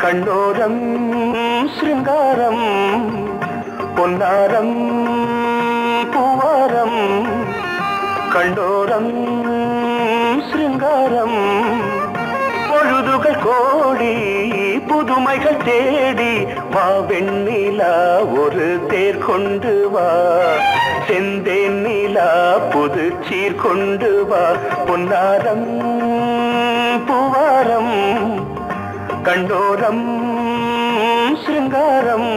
கண்ணோரம் சிருங்காரம் பொன்னாரம் பூவாரம் கண்ணோரம் சிருங்காரம் பொழுதுகள் கோடி புதுமைகள் தேடி வா வெண்ணிலா ஒரு தேர் கொண்டு வா செந்தேன் நிலா புது சீர் கொண்டு வா பொன்னாரம் பூவாரம் கண்டோரம் சிருங்காரம்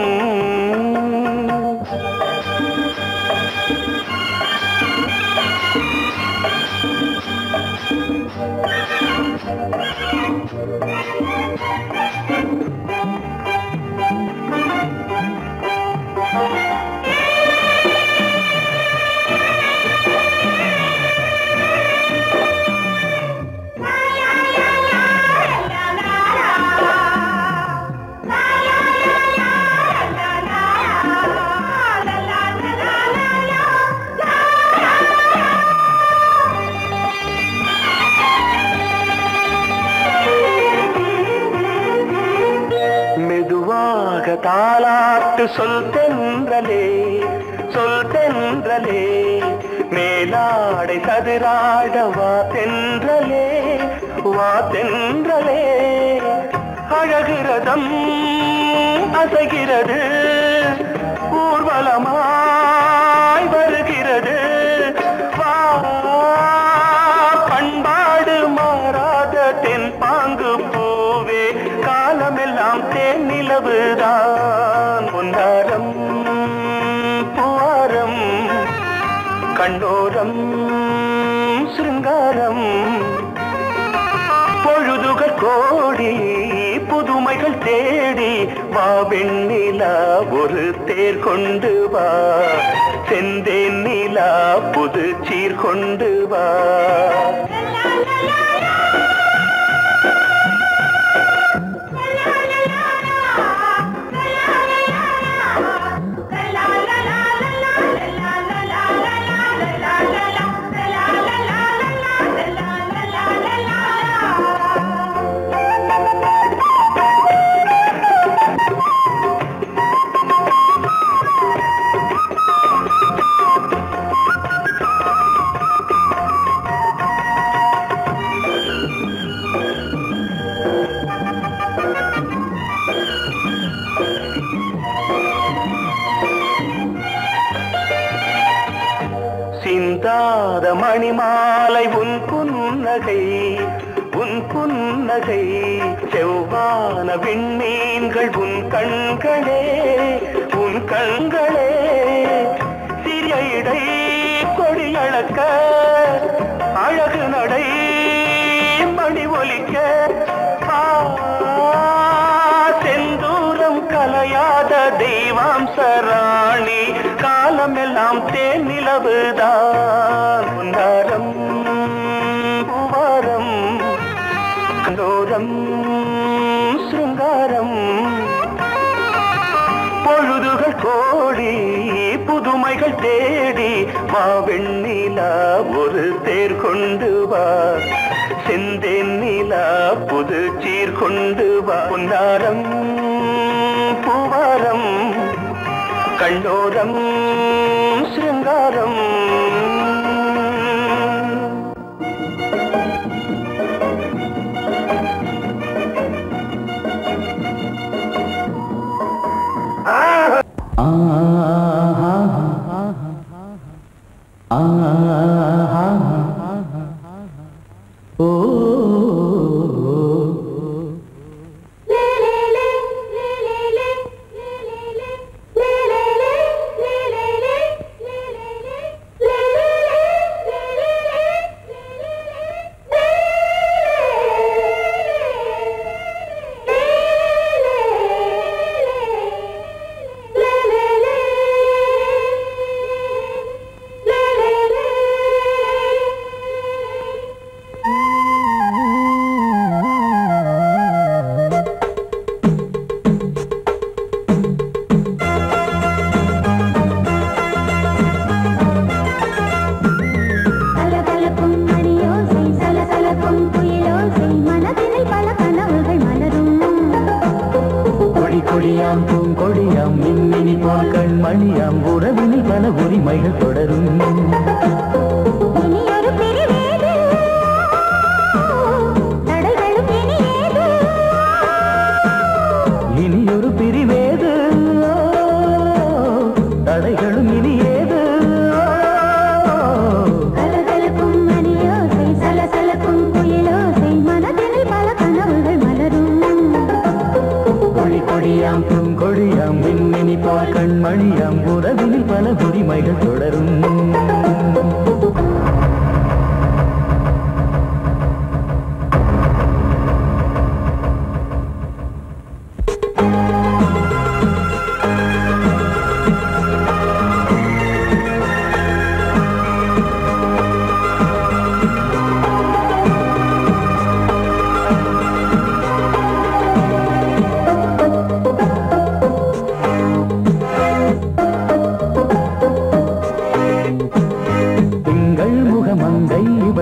தாலாட்டு சொல் தென்றலே மேலாடை சதுராட வா தென்றலே அழகிறதம் அசைகிறது ஊர்வலமாய் வருகிறது வா பண்பாடு மாறாத தென் பாங்கு பூவே காலமெல்லாம் தேன் நிலவுதான் பொன்னாரம் பூவாரம் கண்ணோரம் சிருங்காரம் பொழுதுகள் கோடி புதுமைகள் தேடி வா வெண்ணிலா ஒரு தேர் கொண்டு வா செந்தேன் நிலா புது சீர் கொண்டு வா சிந்தாத மணிமாலை உன் புன்னகை செவ்வான விண்மீன்கள் உன் கண்களே சிறிய இடை கொடியளக்க அழகு நடை மணி ஒலிக்க செந்தூரம் கலையாத தெய்வாம்சராணி காலமெல்லாம் தேன் நிலவுதான் பொன்னாரம் பூவாரம் கண்டோரம் சிருங்காரம் பொழுதுகள் கோடி புதுமைகள் தேடி வா வெண்ணிலா ஒரு தேர் கொண்டு வா செந்தேன் நிலா புது சீர் கொண்டு வா பொன்னாரம் பூவாரம் கண்டோரம் சிருங்காரம் கொடி கொடியாம் பூங்கொடியாம் மின்மினி போல் கண்மணியாம் உறவினில் பல உரிமைகள் தொடரும். இனியொரு பிரிவேது தடைகளும் இனியேது. கலகலக்கும் மணியோசை சலசலக்கும் குயிலோசை மனதில் பல கனவுகள் மலரும். கொடி கொடியாம் பூங்கொடியாம் மின்மினி போல் கண்மணியாம் உறவினில் பல உரிமைகள் தொடரும்.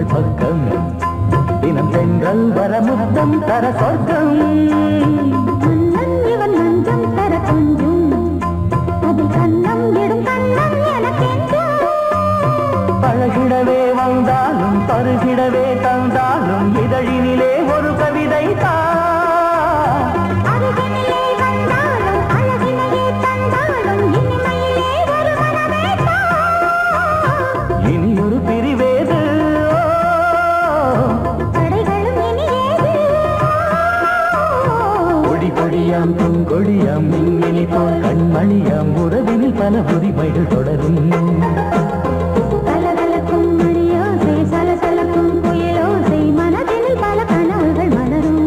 பக்கம் தினம் சென்றல் வரமுத்தம் தர சொர்க்கம். இவன் மஞ்சம் தர கொஞ்சம் அதில் கண்ணம் இடும் கண்ணம் எனக்கென்றும். பழகிடவே வந்தாலும் பருகிடவே தந்தாலும் இதழினிலே ஒரு கவிதை அருகினிலே வந்தாலும் அழகினையே தந்தாலும் இனிமையிலே ஒரு மனமே இனியொரு பிரிவேது கொடியாம் பூங்கொடியாம் மின்மினி போல் கண்மணியாம் உறவினில் பல உரிமைகள் தொடரும். கலகலக்கும் மணியோசை சலசலக்கும் குயிலோசை மனதில் பல கனவுகள் மலரும்.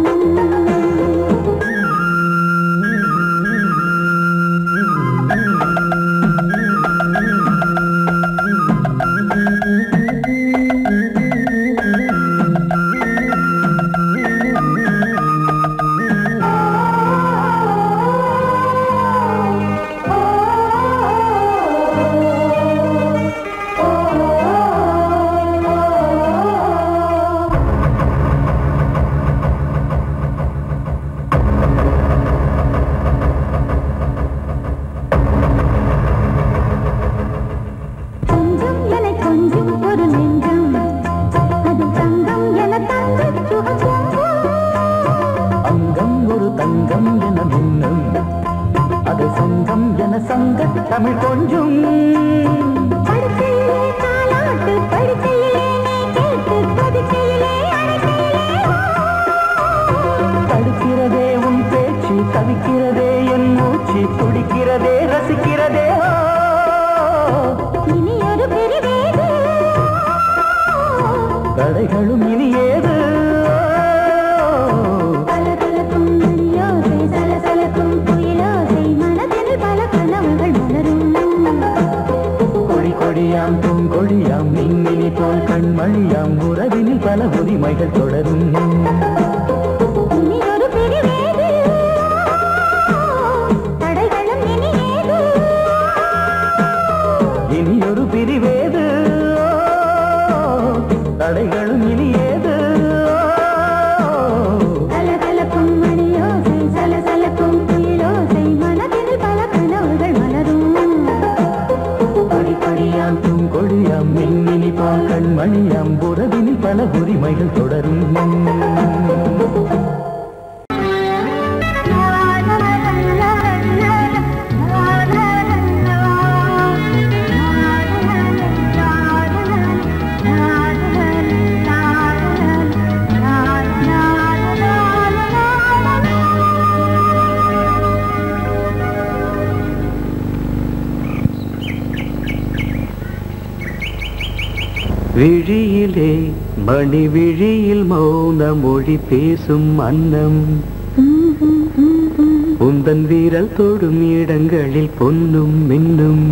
தமிழ் கொஞ்சம் தடுக்கிறதே உன் பேச்சு தவிக்கிறதே என் மூச்சு துடிக்கிறதே ரசிக்கிறதே. இனியொரு பிரிவேது தடைகளும் இனியேது. கலகலக்கும் மணியோசை சலசலக்கும் குயிலோசை மனதில் பல கனவுகள் மலரும். கொடி கொடியாம் பூங்கொடியாம் மின்மினி போல் கண்மணியாம் உறவினில் பல உரிமைகள் தொடரும். இனியொரு பிரிவேது தடைகளும் இனியேது. இனியொரு பிரிவேது தடைகளும் இனியேது. கலகலக்கும் மணியோசை சலசலக்கும் குயிலோசை மனதில் பல கனவுகள் மலரும். கொடி கொடியாம் பூங்கொடியாம் மின்மினி போல் கண்மணியாம் உறவினில் பல உரிமைகள் தொடரும். விழியிலே மணி விழியில் மௌன மொழி பேசும் அன்னம் உந்தன் வீரல் தொடும் இடங்களில் பொன்னும் மின்னும்.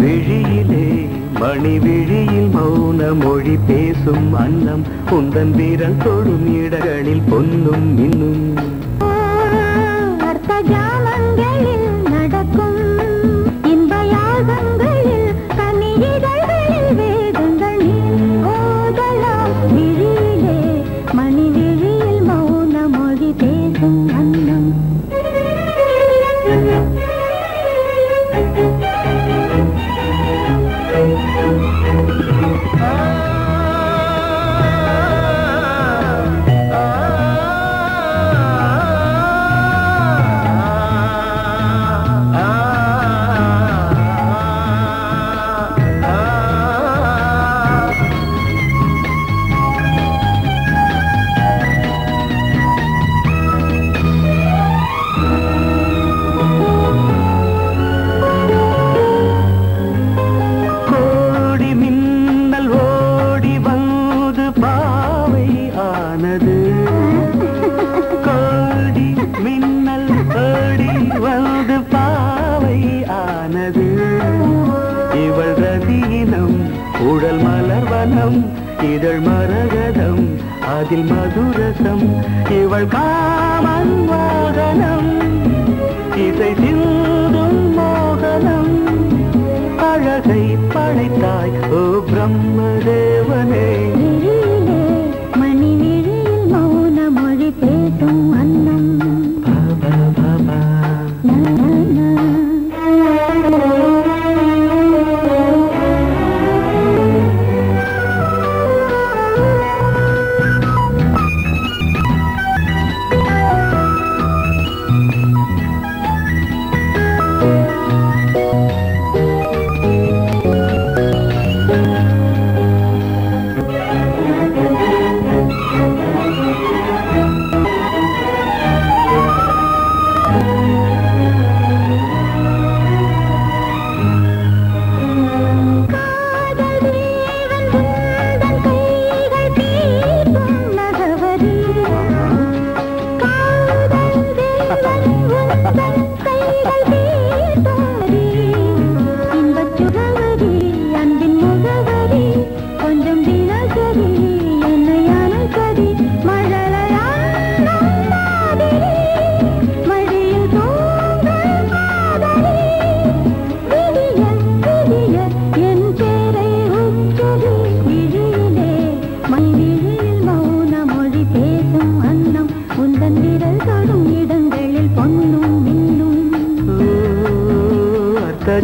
விழியிலே மணி விழியில் மௌன மொழி பேசும் அன்னம் உந்தன் வீரல் தொடும் இடங்களில் பொன்னும் இன்னும் அர்த்த ஜாமங்களில் நடக்கும் இன்ப யாகங்களில் கனியிதழ்களில் வேதங்கள் நீ ஓதலாம் விழியிலே மணி விழியில் மௌன மொழி பேசும் அன்னம் உடல் மலர்வனம் இதழ் மரகதம் அதில் மதுரசம் இவள் காமன் வாகனம் இசை சிந்தும் மோகனம் அழகை படைத்தாய் ஓ பிரம்மதேவனே மணி விழியில் மௌன மொழி பேசும் அன்னம்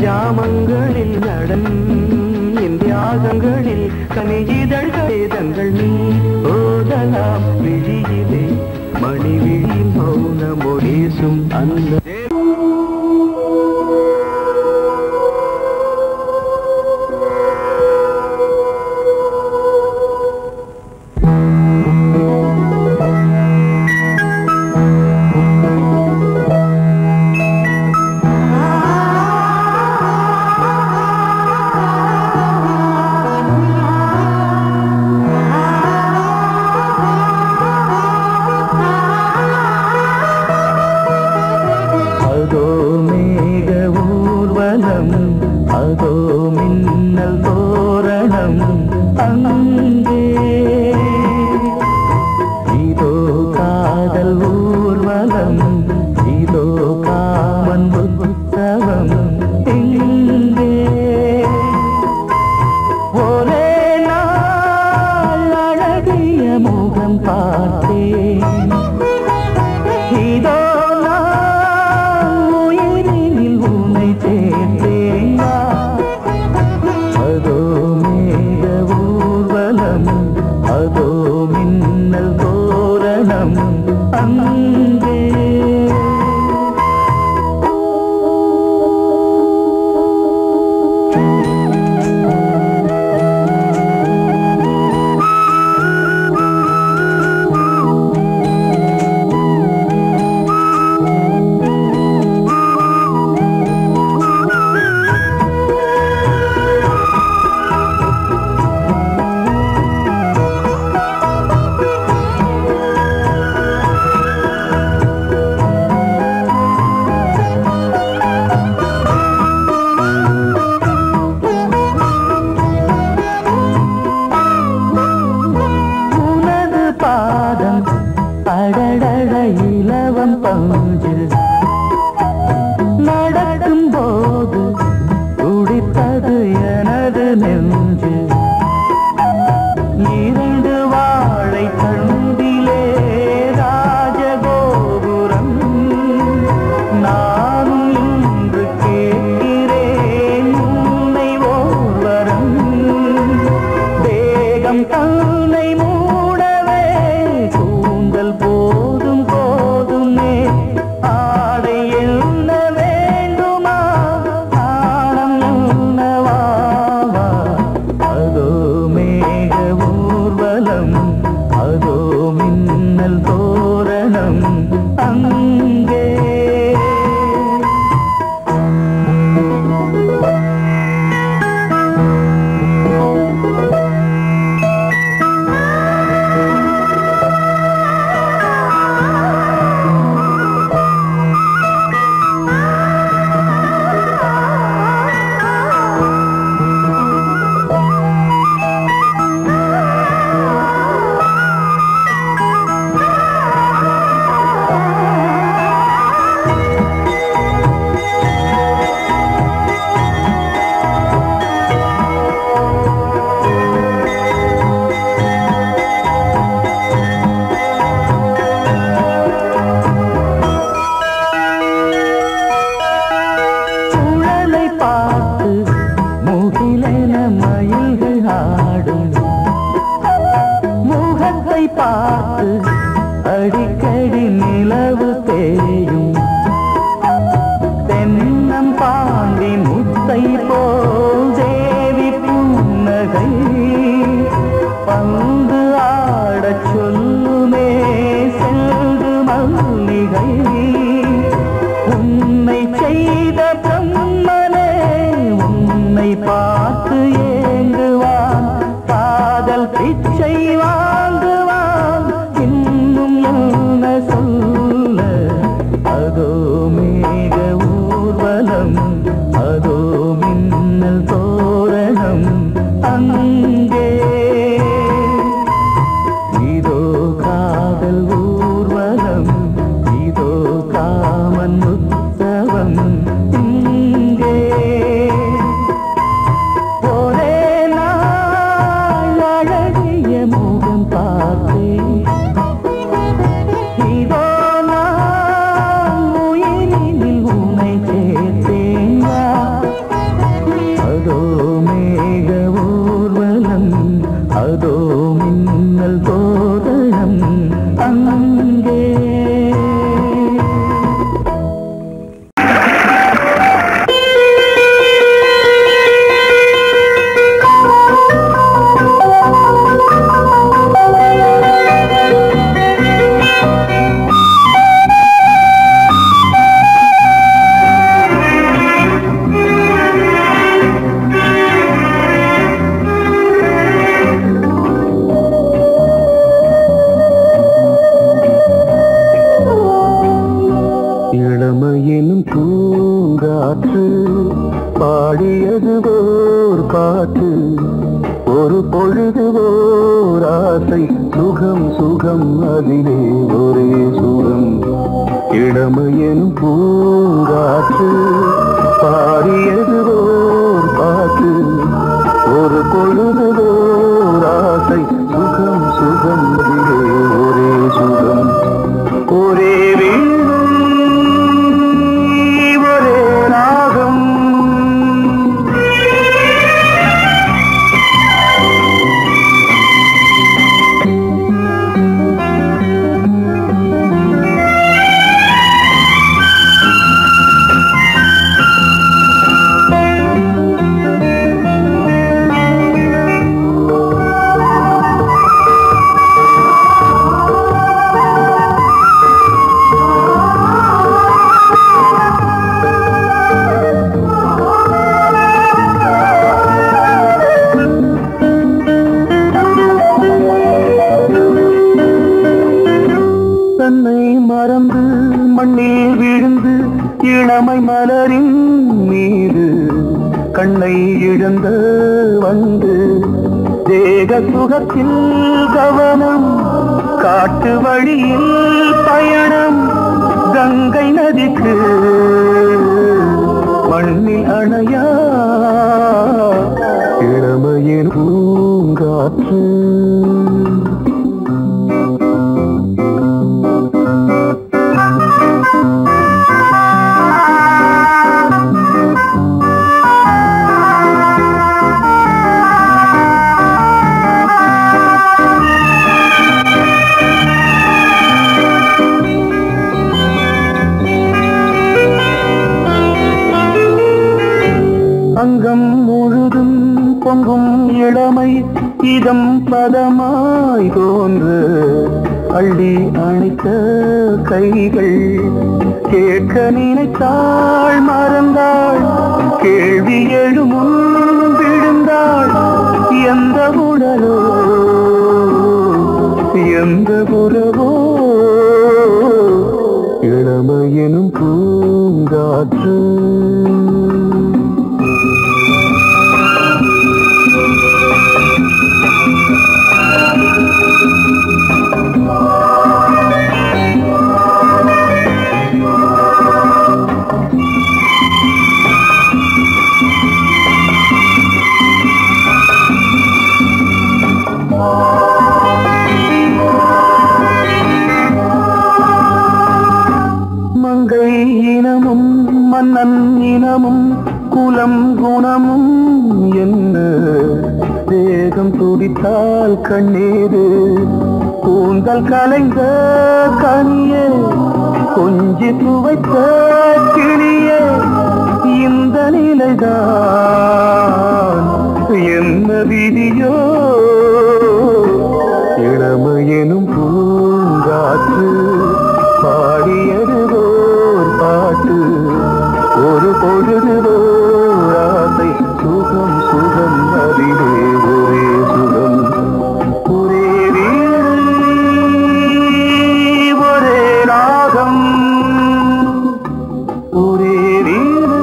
ஜாமங்களில் நடன் இந்தியாகங்களில் கனியிதழ்கள் நீ ஓதலாம் விழியிலே மணி விழி மௌன மொழிசும் அந்த அதோ மின்னல் தோரணம் அங்கே இதோ காதல் ஊர்வலம் இதோ காமன் உற்சவம் இங்கே ஒரே நாள் அழகிய முகம் பார்த்தேன் இதோ நான் உயிரினில் உன்னை சேர்த்தேன் அதோ மேக ஊர்வலம் அதோ மின்னல் தோரணம் அங்கே இளமையினும் பூங்காற்று பாடியது ஓர் பாட்டு ஒரு பொழுது ஓர் ஆசை சுகம் சுகம் அதிலே ஒரே சுகம் இளமையினும் பூங்காற்று பாடியது ஓர் பாட்டு ஒரு பொழுது ஓர் ஆசை சுகம் சுகம் அதிலே ஒரே சுகம் ஒரே மறந்து மண்ணில் விழுந்து இளமை மலரின் மீது கண்ணை இழந்த வந்து தேக சுகத்தில் கவனம் காட்டு வழியில் பயணம் கங்கை நதிக்கு மண்ணில் அணையா இளமையின் பூங்காற்று அங்கம் முழுதும் பொங்கும் இளமை இதம் பதமாய் தோன்று அள்ளி அணைத்த கைகள் கேட்க நினைத்தாள் மறந்தாள் கேள்வி எழுமுன் விழுந்தாள் எந்த உடலோ எந்த புறவோ இளமையெனும் பூங்காற்று மங்கை இனமும் மன்னன் இனமும் குலம் குணமும் என்ன தேகம் துடித்தால் கண்ணீரு கூந்தல் கலைந்த கனியே கொஞ்சி துவைத்த கிளியே இந்த நிலைதான் என்ன விதியோ இளமையெனும் பூங்காற்று பாடியது ஓர் பாட்டு ஒரு பொழுது ஓர் ஆசை சுகம் சுகம் அதிலே ஒரே சுகம் ஒரே வீடு ஒரே ராகம் ஒரே வீடு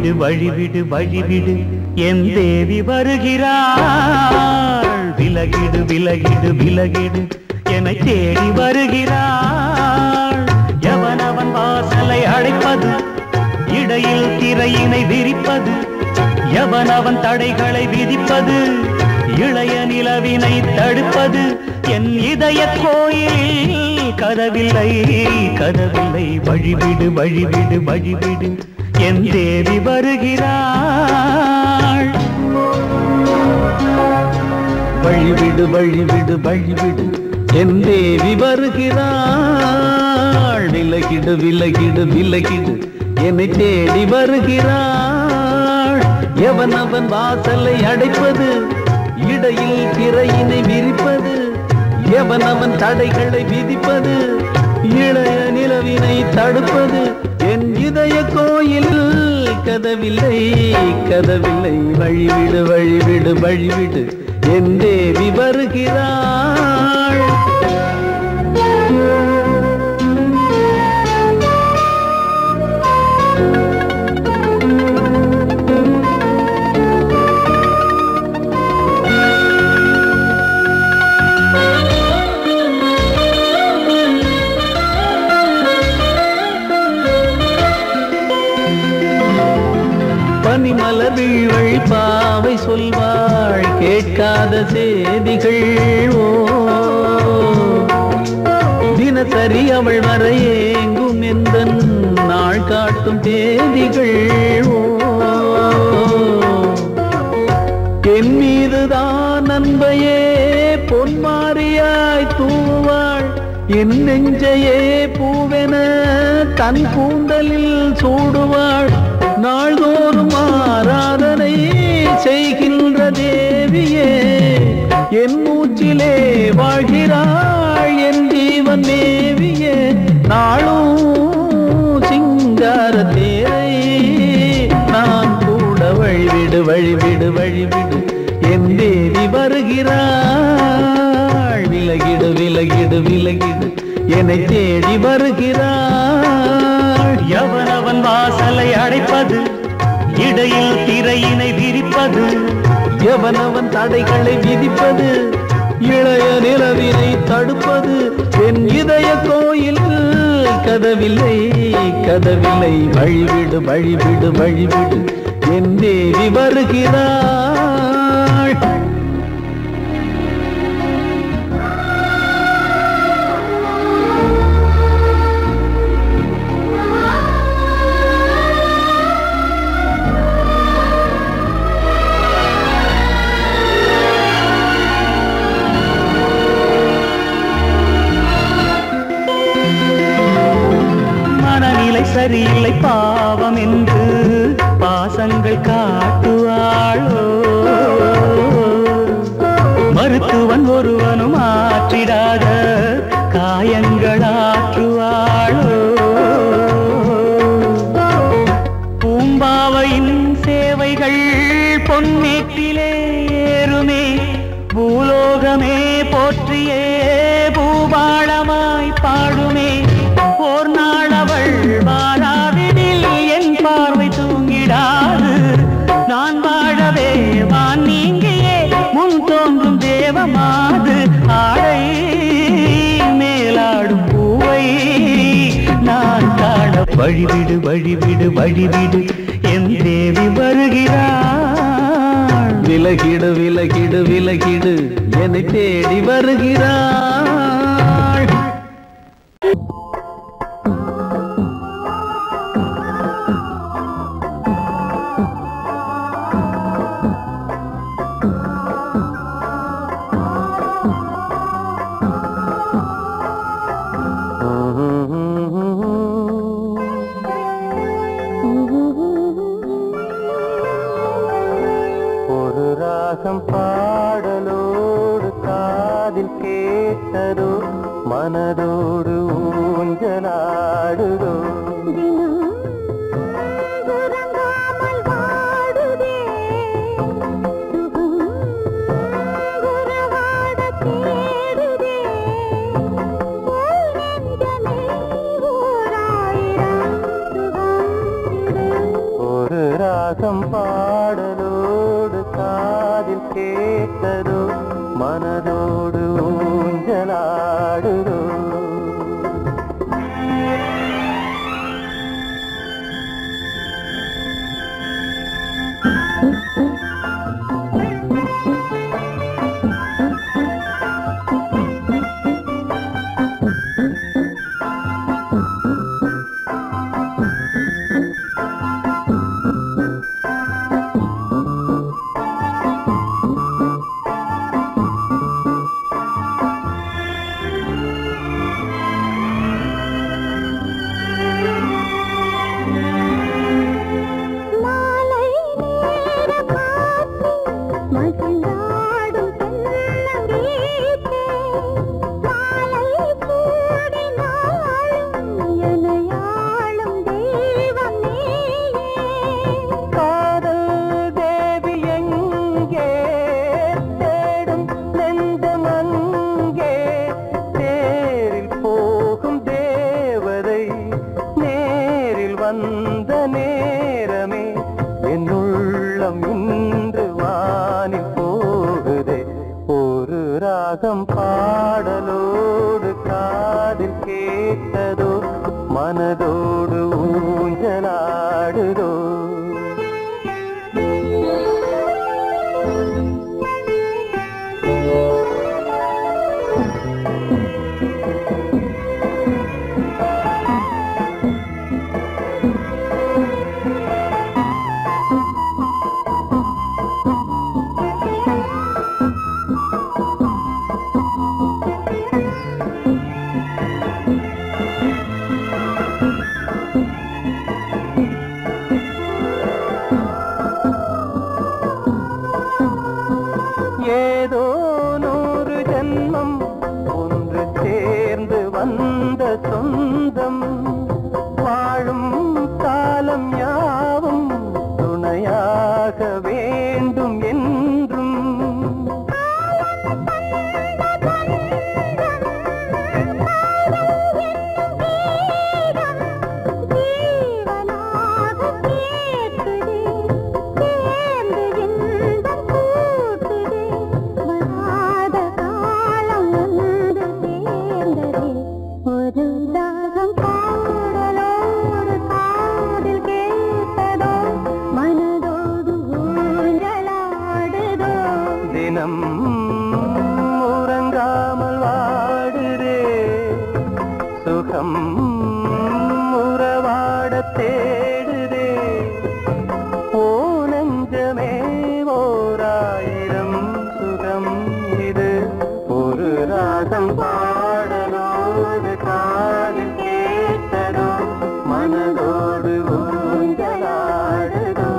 வழிவிடு வழிவிடு வழிவிடு என் தேவி வருகிறாள் விலகிடு விலகிடு விலகிடு என்னை தேடி வருகிறாள் எவனவன் வாசலை அடைப்பது இடையில் திரையினை விரிப்பது எவனவன் தடைகளை விதிப்பது இளைய நிலவினை தடுப்பது என் இதய கோயிலில் கதவில்லை கதவில்லை வழிவிடு வழிவிடு வழிவிடு என் தேவி வருகிறாள் வழிவிடு வழிவிடு வழிவிடு என் தேவி வருகிறாள் விலகிடு விலகிடு விலகிடு என்னை தேடி வருகிறாள் எவனவன் வாசலை அடைப்பது இடையில் திரையினை விரிப்பது எவனவன் தடைகளை விதிப்பது இளைய நிலவினை தடுப்பது என் இதய கோயில் கதவில்லை கதவில்லை வழிவிடு வழிவிடு வழிவிடு என் தேவி வருகிறாள் பனிமலர் வீழ்வழி பாவை சொல்வாள் கேட்காத செய்திகள் ஓ தினசரி அவள் வர ஏங்கும் எந்த நாள் காட்டும் தேதிகள் ஓ என் மீதுதான் அன்பையே பொன்மாரியாய் தூவாள் என் நெஞ்சையே பூவென தன் கூந்தலில் சூடுவாள் நாள்தோறும் ஆராதனை செய்கின்ற தேவியே என் மூச்சிலே வாழ்கிறாள் என் ஜீவன் தேவியே நாளும் சிங்கார தேரை நான் கூட வழிவிடு வழிவிடு வழிவிடு என் தேவி வருகிறாள் விலகிடு விலகிடு விலகிடு என்னை தேடி வருகிறாள் எவனவன் வாசலை அடைப்பது இடையில் திரையினை விரிப்பது எவனவன் தடைகளை விதிப்பது இளைய நிலவினை தடுப்பது என் இதய கோயில் கதவில்லை கதவில்லை வழிவிடு வழிவிடு வழிவிடு என் தேவி வருகிறாள் சரியில்லை பாவம் என்று பாசங்கள் காட்டுவாளோ மருத்துவன் ஒருவனும் ஆற்றிடாத காயங்களாற்றுவாளோ பூம்பாவையின் சேவைகள் பொன்னேற்றிலே ஏறுமே பூலோகமே போற்றியே பூபாளமாய் பாடுமே ஓர் நாள் அவள் வாராவிடில் என் பார்வை தூங்கிடாது நான் வாழவே வான் நீங்கியே முன் தோன்றும் தேவமாது ஆடை மேலாடும் பூவை நான் காண வழிவிடு வழிவிடு வழிவிடு என் தேவி வருகிறாள் விலகிடு விலகிடு விலகிடு என்னை தேடி வருகிறாள் பாடலோடு காதில் கேட்டதோ மனதோடு ஊஞ்சலாடுதோ ஒரு ராகம் பாடலோடு காதில் கேட்டதோ மனதோடு ஊஞ்சலாடுதோ வந்த நேரமே என் உள்ளம் இன்று வானில் போகுதே ஒரு ராகம் பாடலோடு காதில் கேட்டதோ மனதோடு ஊஞ்சலாடுதோ ஏதோ 100 ஜென்மம் ஒன்று சேர்ந்து வந்த சொந்தம் வாழும் காலம் யாவும் துணையாக வேண்டும் என்றும் தினம் உறங்காமல் வாடுதே சுகம் உறவாட தேடுதே ஓ நெஞ்சமே ஓராயிரம் சுகம் இது ஒரு ராகம் பாடலோடு காதில் கேட்டதோ மனதோடு ஊஞ்சலாடுதோ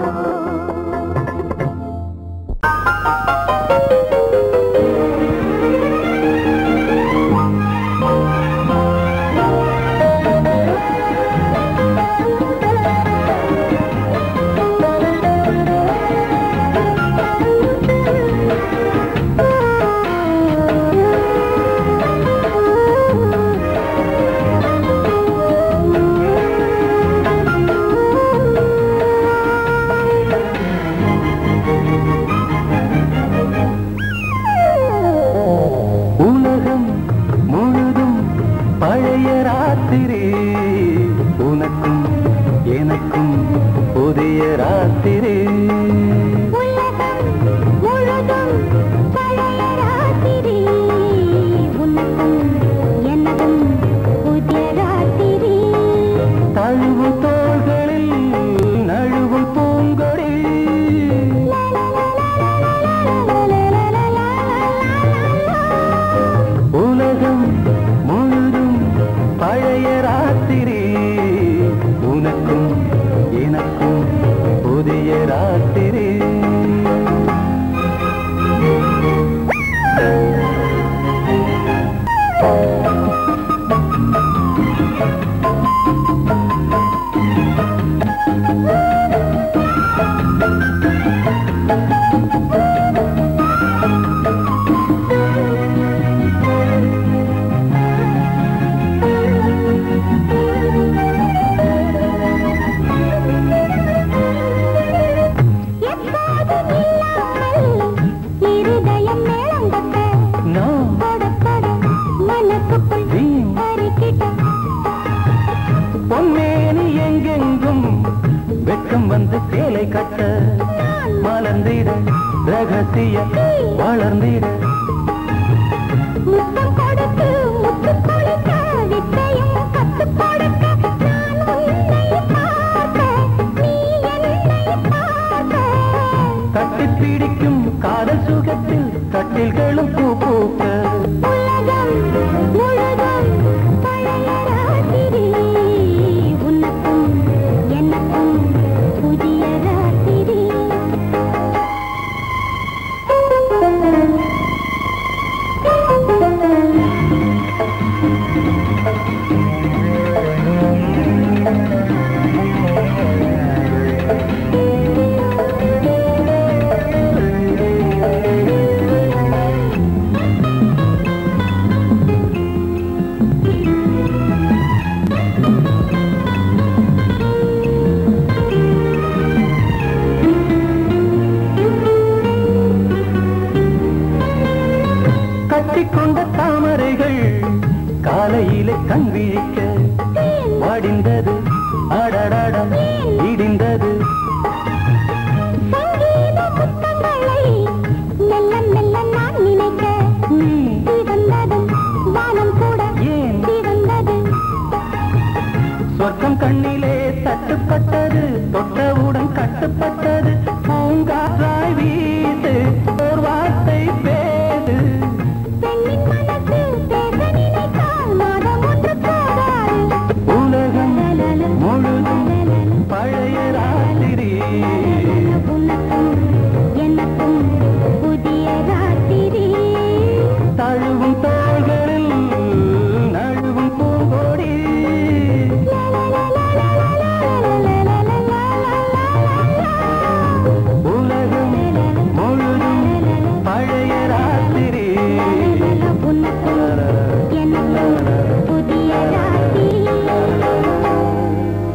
உலகம் முழுதும் பழைய ராத்திரி உனக்கும் எனக்கும் புதிய ராத்திரி உலகம் முழுதும் பழைய ராத்திரி உனக்கும் எனக்கும் புதிய ராத்திரி தழுவு தோள்களில் நழுவு பூங்கொடி உலகம் முழுதும் பழைய ராத்திரி உனக்கும் எனக்கும் புதிய ராத்திரி மலர்ந்திட ரகசிய வளர்ந்திட முத்தம் கொடுத்து முத்து கொடுக்க வித்தையும் கத்து கொடுக்க நான் உன்னை பார்க்க நீ என்னை பார்க்க கட்டி பிடிக்கும் காதல் சுகத்தில் கட்டில்களும் பூ பூக்க உலகம் முழுதும் பழைய ராத்திரி உனக்கும் எனக்கும் புதிய ராத்திரி கட்டிக்கொண்ட தாமரைகள் காலையிலே கண் விழிக்க வாடிந்தது அடடடம் இடிந்தது சங்கீத புத்தங்களை மெல்ல மெல்ல நான் நினைக்க சிவந்ததும் வானம் கூட சிவந்தது சொர்க்கம் கண்ணிலே தட்டுப்பட்டது தொட்டவுடன் கட்டுப்பட்டது